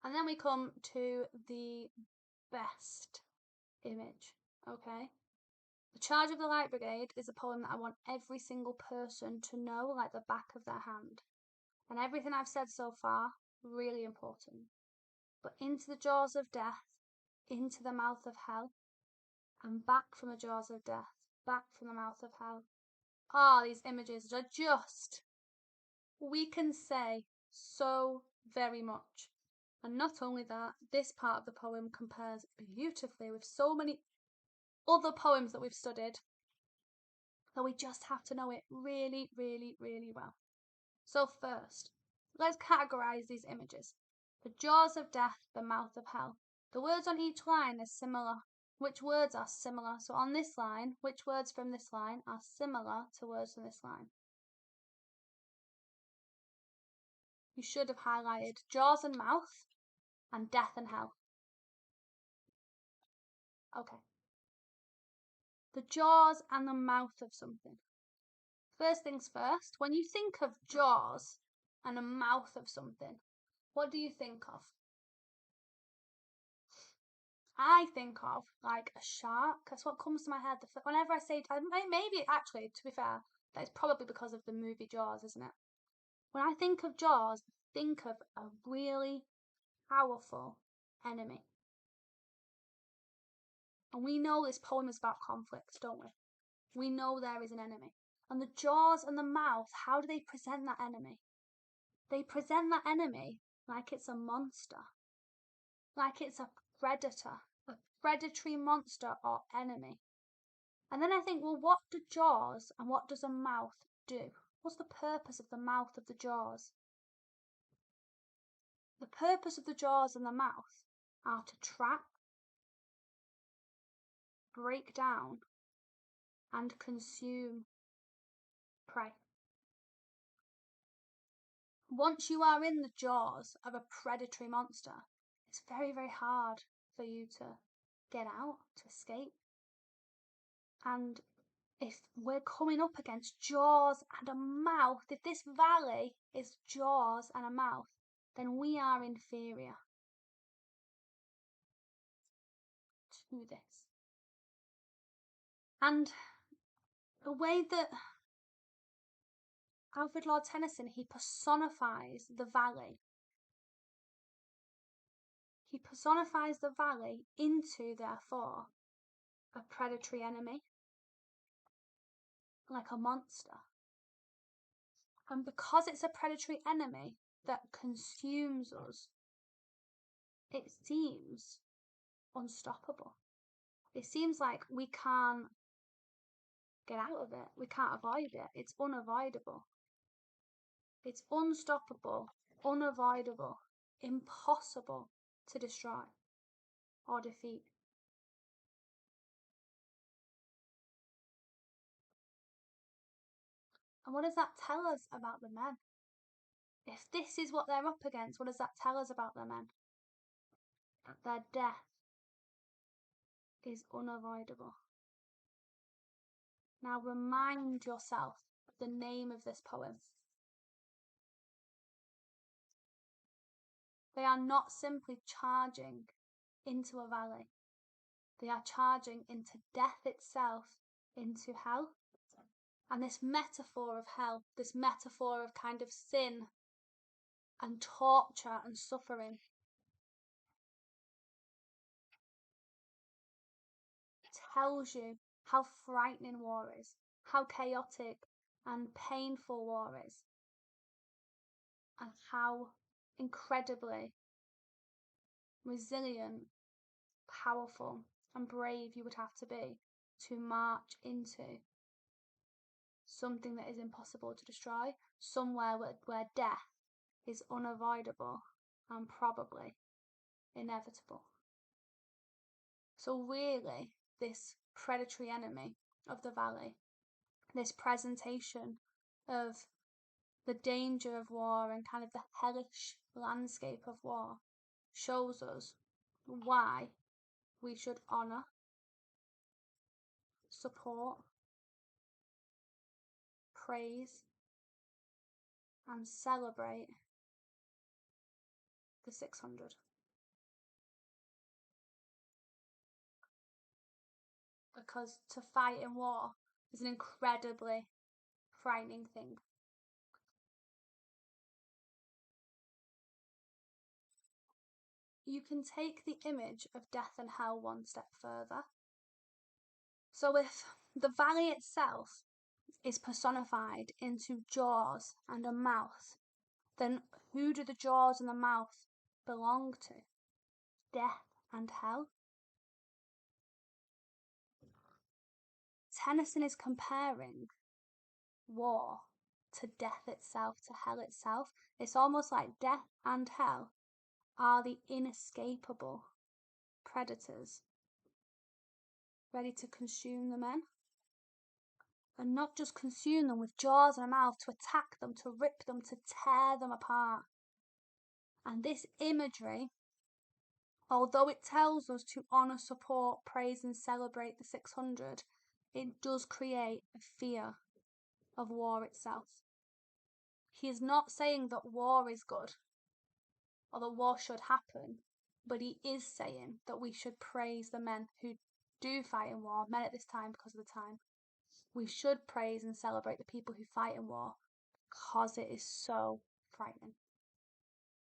And then we come to the best image, okay? The Charge of the Light Brigade is a poem that I want every single person to know like the back of their hand. And everything I've said so far, really important. But into the jaws of death, into the mouth of hell, and back from the jaws of death, back from the mouth of hell. Ah, these images are just, we can say so very much. And not only that, this part of the poem compares beautifully with so many other poems that we've studied that we just have to know it really, really, really well. So first, let's categorize these images. The jaws of death, the mouth of hell. The words on each line are similar. Which words are similar? So on this line, which words from this line are similar to words from this line? You should have highlighted jaws and mouth and death and hell. Okay. The jaws and the mouth of something. First things first, when you think of jaws and a mouth of something, what do you think of? I think of like a shark. That's what comes to my head. Whenever I say, maybe actually, to be fair, that's probably because of the movie Jaws, isn't it? When I think of Jaws, I think of a really powerful enemy. And we know this poem is about conflict, don't we? We know there is an enemy. And the jaws and the mouth, how do they present that enemy? They present that enemy like it's a monster, like it's a predator, a predatory monster or enemy. And then I think, well, what do jaws and what does a mouth do? What's the purpose of the mouth of the jaws? The purpose of the jaws and the mouth are to trap, break down, and consume prey. Once you are in the jaws of a predatory monster, it's very, very hard for you to get out, to escape. And if we're coming up against jaws and a mouth, if this valley is jaws and a mouth, then we are inferior to this. And the way that Alfred Lord Tennyson, he personifies the valley. He personifies the valley into, therefore, a predatory enemy, like a monster. And because it's a predatory enemy that consumes us, it seems unstoppable. It seems like we can't get out of it. We can't avoid it. It's unavoidable. It's unstoppable, unavoidable, impossible to destroy or defeat. And what does that tell us about the men? If this is what they're up against, what does that tell us about the men? That their death is unavoidable. Now remind yourself of the name of this poem. They are not simply charging into a valley. They are charging into death itself, into hell. And this metaphor of hell, this metaphor of kind of sin and torture and suffering, tells you how frightening war is, how chaotic and painful war is, and how incredibly resilient, powerful, and brave you would have to be to march into something that is impossible to destroy, somewhere where death is unavoidable and probably inevitable. So really, this predatory enemy of the valley, this presentation of the danger of war and kind of the hellish landscape of war, shows us why we should honour, support, praise, and celebrate the 600. because to fight in war is an incredibly frightening thing. You can take the image of death and hell one step further. So if the valley itself is personified into jaws and a mouth, then who do the jaws and the mouth belong to? Death and hell? Tennyson is comparing war to death itself, to hell itself. It's almost like death and hell are the inescapable predators ready to consume the men. And not just consume them with jaws and a mouth, to attack them, to rip them, to tear them apart. And this imagery, although it tells us to honour, support, praise and celebrate the 600, it does create a fear of war itself. He is not saying that war is good or that war should happen, but he is saying that we should praise the men who do fight in war, men at this time because of the time. We should praise and celebrate the people who fight in war because it is so frightening.